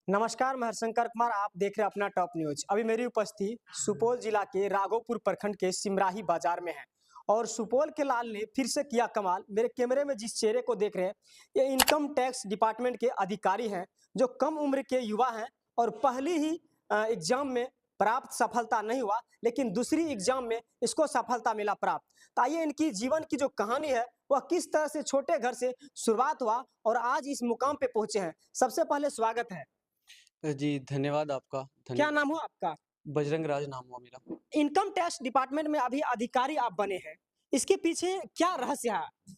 नमस्कार, मैं हरशंकर कुमार, आप देख रहे हैं अपना टॉप न्यूज़। अभी मेरी उपस्थिति सुपौल जिला के राघोपुर प्रखंड के सिमराही बाजार में है और सुपौल के लाल ने फिर से किया कमाल। मेरे कैमरे में जिस चेहरे को देख रहे हैं, ये इनकम टैक्स डिपार्टमेंट के अधिकारी हैं, जो कम उम्र के युवा हैं और पहली ही एग्जाम में प्राप्त सफलता नहीं हुआ, लेकिन दूसरी एग्जाम में इसको सफलता मिला प्राप्त। तो आइए इनकी जीवन की जो कहानी है, वह किस तरह से छोटे घर से शुरुआत हुआ और आज इस मुकाम पे पहुंचे हैं। सबसे पहले स्वागत है। जी, धन्यवाद आपका। क्या नाम हुआ आपका? बजरंग राज नाम हुआ मेरा। इनकम टैक्स डिपार्टमेंट में अभी अधिकारी आप बने हैं। इसके पीछे क्या रहस्य है?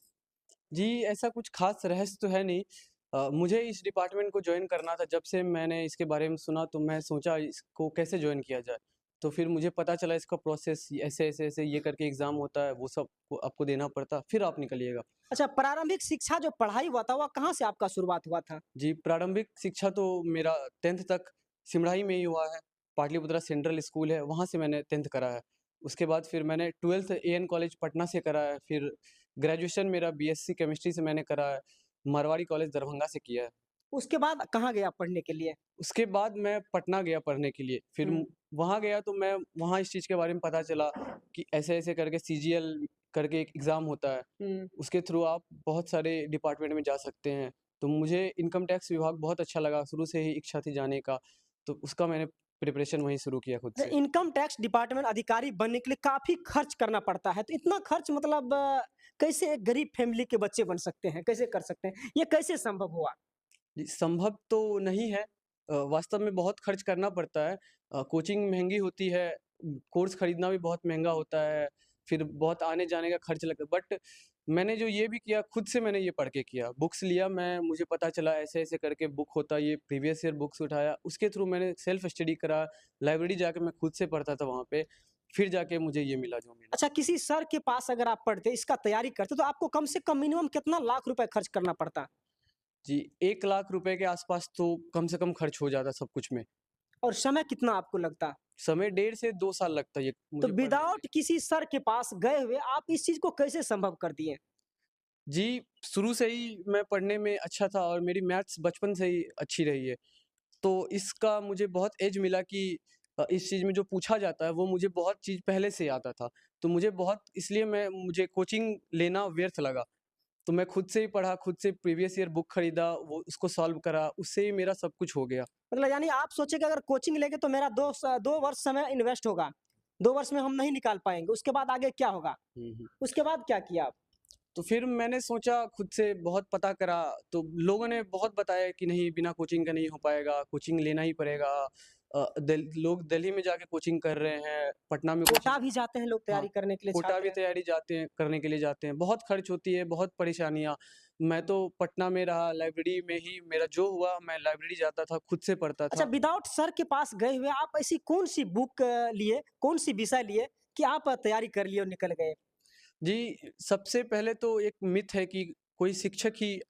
जी, ऐसा कुछ ख़ास रहस्य तो है नहीं। मुझे इस डिपार्टमेंट को जॉइन करना था, जब से मैंने इसके बारे में सुना तो मैं सोचा इसको कैसे जॉइन किया जाए। तो फिर मुझे पता चला इसका प्रोसेस ऐसे-ऐसे ये करके एग्ज़ाम होता है, वो सब को आपको देना पड़ता, फिर आप निकलिएगा। अच्छा, प्रारंभिक शिक्षा जो पढ़ाई हुआ था, वह कहाँ से आपका शुरुआत हुआ था? जी, प्रारंभिक शिक्षा तो मेरा 10th तक सिमराही में ही हुआ है। पाटलिपुत्रा सेंट्रल स्कूल है, वहाँ से मैंने 10th करा है। उसके बाद फिर मैंने 12th एएन कॉलेज पटना से करा है, फिर ग्रेजुएशन मेरा बीएससी केमिस्ट्री से मैंने करा है, मारवाड़ी कॉलेज दरभंगा से किया है। उसके बाद कहाँ गए आप पढ़ने के लिए? उसके बाद मैं पटना गया पढ़ने के लिए, फिर हुँ, वहाँ गया तो मैं वहाँ इस चीज़ के बारे में पता चला कि ऐसे-ऐसे करके सीजीएल करके एक एग्ज़ाम होता है। हुँ। उसके थ्रू आप बहुत सारे डिपार्टमेंट में जा सकते हैं। तो मुझे इनकम टैक्स विभाग बहुत अच्छा लगा, शुरू से ही इच्छा थी जाने का, तो उसका मैंने प्रिपरेशन वहीं शुरू किया खुद से। इनकम टैक्स डिपार्टमेंट अधिकारी बनने के लिए काफ़ी खर्च करना पड़ता है, तो इतना खर्च मतलब कैसे एक गरीब फैमिली के बच्चे बन सकते हैं? कैसे कर सकते हैं? ये कैसे संभव हुआ? जी, संभव तो नहीं है। वास्तव में बहुत खर्च करना पड़ता है। कोचिंग महँगी होती है, कोर्स खरीदना भी बहुत महँगा होता है, फिर बहुत आने-जाने का खर्च लगता है। बट मैंने जो ये भी किया, खुद से मैंने ये पढ़ के किया। बुक्स लिया मैं, मुझे पता चला ऐसे-ऐसे करके बुक होता है, ये प्रीवियस ईयर बुक्स उठाया, उसके थ्रू मैंने सेल्फ स्टडी करा, लाइब्रेरी जाके मैं खुद से पढ़ता था वहाँ पे, फिर जाके मुझे ये मिला जो मिला। अच्छा, किसी सर के पास अगर आप पढ़ते, इसका तैयारी करते, तो आपको कम से कम मिनिमम कितना लाख रुपए खर्च करना पड़ता? जी, 1 लाख रुपए के आस-पास तो कम से कम खर्च हो जाता सब कुछ में। और समय कितना आपको लगता? समय 1.5 से 2 साल लगता है ये तो मुझे पढ़ने में। विदाउट किसी सर के पास गए हुए आप इस चीज़ को कैसे संभव कर दिए? जी, शुरू से ही मैं पढ़ने में अच्छा था और मेरी मैथ्स बचपन से ही अच्छी रही है। तो इसका मुझे बहुत एज मिला कि इस चीज़ में जो पूछा जाता है वो मुझे बहुत चीज़ पहले से आता था। तो मुझे बहुत इसलिए मैं मुझे कोचिंग लेना व्यर्थ लगा। तो मैं खुद से ही पढ़ा, खुद से प्रीवियस ईयर बुक खरीदा, वो उसको सॉल्व करा, उससे ही मेरा सब कुछ हो गया। मतलब यानी आप सोचे कि अगर कोचिंग लेंगे तो मेरा 2 वर्ष समय इन्वेस्ट होगा। 2 वर्ष में हम नहीं निकाल पाएँगे, उसके बाद आगे क्या होगा? हुँ, हुँ। उसके बाद क्या किया आप? तो फिर मैंने सोचा खुद से बहुत पता करा, तो लोगों ने बहुत बताया कि नहीं बिना कोचिंग का नहीं हो पाएगा, कोचिंग लेना ही पड़ेगा। लोग दिल्ली में जाके कोचिंग कर रहे हैं, पटना में कोचिंग कोटा भी जाते हैं लोग हाँ, तैयारी करने के लिए कोटा भी छात्र। तैयारी जाते हैं करने के लिए जाते हैं, बहुत खर्च होती है, बहुत परेशानियाँ। मैं तो पटना में रहा, लाइब्रेरी में ही मेरा जो हुआ मैं लाइब्रेरी जाता था, खुद से पढ़ता अच्छा, था। विदाउट सर के पास गए हुए आप ऐसी कौन-सी बुक लिए, कौन-सी विषय लिए कि आप तैयारी कर लिए और निकल गए? जी, सबसे पहले तो एक मिथ है कि कोई शिक्षक ही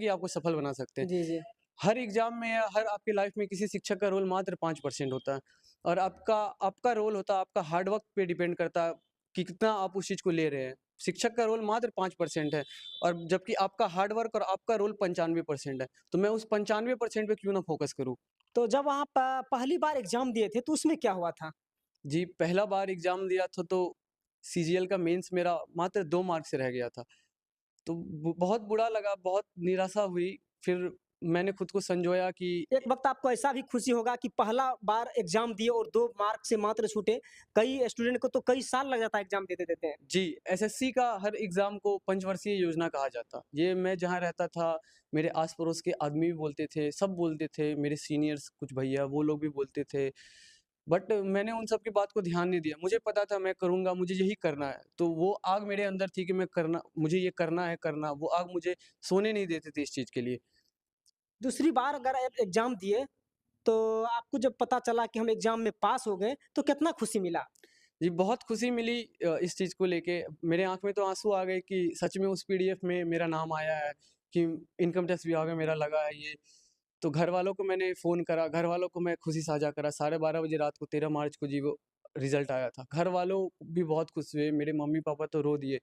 आपको सफल बना सकते हैं। जी, जी। हर एग्ज़ाम में या हर आपकी लाइफ़ में किसी शिक्षक का रोल मात्र 5% होता है और आपका आपका रोल होता है, आपका हार्ड वर्क पे डिपेंड करता है कि कितना आप उस चीज़ को ले रहे हैं। शिक्षक का रोल मात्र 5% है और जबकि आपका हार्ड वर्क और आपका रोल 95% है। तो मैं उस 95% पे क्यों ना फ़ोकस करूँ? तो जब आप पहली बार एग्ज़ाम दिए थे, तो उसमें क्या हुआ था? जी, पहला बार एग्ज़ाम दिया था तो सीजीएल का मेंस मेरा मात्र 2 मार्क से रह गया था। तो ब बहुत बुरा लगा, बहुत निराशा हुई। फिर मैंने खुद को संजोया कि एक वक़्त आपको ऐसा भी खुशी होगा कि पहला बार एग्ज़ाम दिए और 2 मार्क से मात्र छूटे। कई स्टूडेंट को तो कई साल लग जाता है एग्ज़ाम देते-देते। जी, एसएससी का हर एग्ज़ाम को पंचवर्षीय योजना कहा जाता। ये मैं जहाँ रहता था, मेरे आस-पड़ोस के आदमी भी बोलते थे, सब बोलते थे, मेरे सीनियर्स कुछ भैया वो लोग भी बोलते थे। बट मैंने उन सब की बात को ध्यान नहीं दिया। मुझे पता था मैं करूँगा, मुझे यही करना है। तो वो आग मेरे अंदर थी कि मुझे ये करना है करना। वो आग मुझे सोने नहीं देती थी इस चीज़ के लिए। दूसरी बार अगर आप एग्ज़ाम दिए, तो आपको जब पता चला कि हम एग्ज़ाम में पास हो गए, तो कितना खुशी मिला? जी, बहुत खुशी मिली इस चीज़ को लेके। मेरे आँख में तो आँसू आ गए कि सच में उस पीडीएफ में मेरा नाम आया है कि इनकम टैक्स विभाग में मेरा लगा है ये। तो घरवालों को मैंने फ़ोन करा, घरवालों को मैं खुशी साझा करा। साढ़े 12 बजे रात को 13 मार्च को जी वो रिज़ल्ट आया था। घर वालों भी बहुत खुश हुए, मेरे मम्मी-पापा तो रो दिए।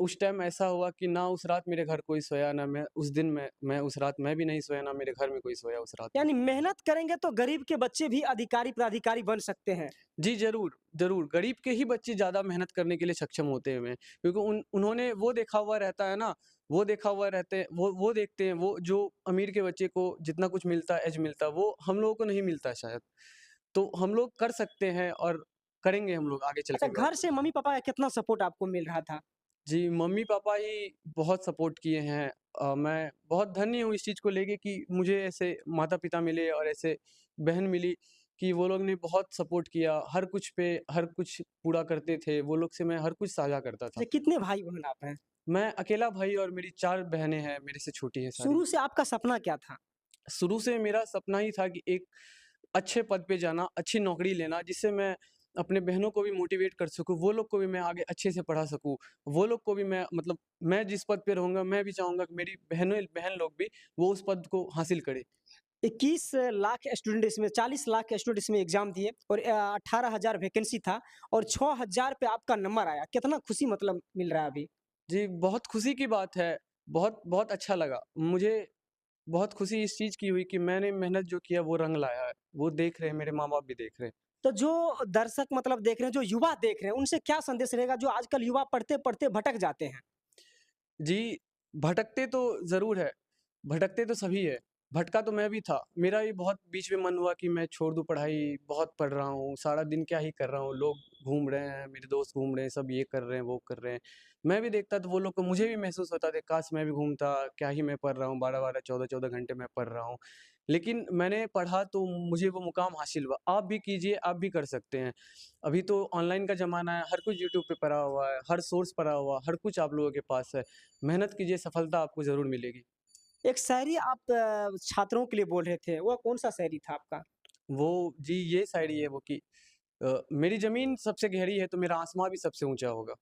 उस टाइम ऐसा हुआ कि ना उस रात मेरे घर कोई सोया, ना मैं उस दिन मैं उस रात मैं भी नहीं सोया, ना मेरे घर में कोई सोया उस रात को। यानी मेहनत करेंगे तो गरीब के बच्चे भी अधिकारी, प्राधिकारी बन सकते हैं। जी, ज़रूर, ज़रूर। गरीब के ही बच्चे ज़्यादा मेहनत करने के लिए सक्षम होते हैं, क्योंकि उन्होंने वो देखा हुआ रहता है ना, वो देखा हुआ रहते हैं वो देखते हैं, वो जो अमीर के बच्चे को जितना कुछ मिलता है, ऐज मिलता है, वो हम लोगों को नहीं मिलता है शायद। तो हम लोग कर सकते हैं और करेंगे हम लोग आगे चल अच्छा, के भी और घर से मम्मी-पापा का कितना सपोर्ट आपको मिल रहा था? जी, मम्मी-पापा ही बहुत सपोर्ट किए हैं। मैं बहुत धन्य हूँ इस चीज़ को लेके कि मुझे ऐसे माता-पिता मिले और ऐसे बहन मिली कि वो लोग ने बहुत सपोर्ट किया। हर कुछ पूरा करते थे। वो लोग से मैं हर कुछ साझा करता था। अच्छा, कितने भाई-बहन आप हैं? मैं अकेला भाई और मेरी 4 बहनें हैं, मेरे से छोटी हैं सारी। शुरू से आपका सपना क्या था? शुरू से मेरा सपना ही था कि एक अच्छे पद पे जाना, अच्छी नौकरी लेना, जिससे मैं अपने बहनों को भी मोटिवेट कर सकूँ, वो लोग को भी मैं आगे अच्छे से पढ़ा सकूँ। वो लोग को भी मैं मतलब मैं जिस पद पे रहूँगा, मैं भी चाहूँगा कि मेरी बहन लोग भी वो उस पद को हासिल करें। 21 लाख स्टूडेंट इसमें 40 लाख स्टूडेंट इसमें एग्ज़ाम दिए और 18,000 वैकेंसी था और 6,000 पे आपका नंबर आया। कितना खुशी मतलब मिल रहा है अभी? जी, बहुत खुशी की बात है। बहुत बहुत अच्छा लगा। मुझे बहुत खुशी इस चीज़ की हुई कि मैंने मेहनत जो किया वो रंग लाया है। वो देख रहे हैं, मेरे माँ-बाप भी देख रहे हैं। तो जो दर्शक मतलब देख रहे हैं, जो युवा देख रहे हैं, उनसे क्या संदेश रहेगा जो आजकल युवा पढ़ते-पढ़ते भटक जाते हैं? जी, भटकते तो ज़रूर है, भटकते तो सभी है, भटका तो मैं भी था। मेरा भी बहुत बीच में मन हुआ कि मैं छोड़ दूँ पढ़ाई, बहुत पढ़ रहा हूँ, सारा दिन क्या ही कर रहा हूँ, लोग घूम रहे हैं, मेरे दोस्त घूम रहे हैं, सब ये कर रहे हैं, वो कर रहे हैं। मैं भी देखता तो वो लोग को मुझे भी महसूस होता था, काश मैं भी घूमता, क्या ही मैं पढ़ रहा हूँ, 12-12, 14-14 घंटे मैं पढ़ रहा हूँ। लेकिन मैंने पढ़ा तो मुझे वो मुकाम हासिल हुआ। आप भी कीजिए, आप भी कर सकते हैं। अभी तो ऑनलाइन का ज़माना है, हर कुछ यूट्यूब पे पड़ा हुआ है, हर सोर्स पड़ा हुआ है, हर कुछ आप लोगों के पास है। मेहनत कीजिए, सफलता आपको ज़रूर मिलेगी। एक शायरी आप छात्रों के लिए बोल रहे थे, वो कौन-सा शायरी था आपका? वो जी, ये शायरी है वो कि मेरी ज़मीन सबसे गहरी है तो मेरा आसमाँ भी सबसे ऊँचा होगा।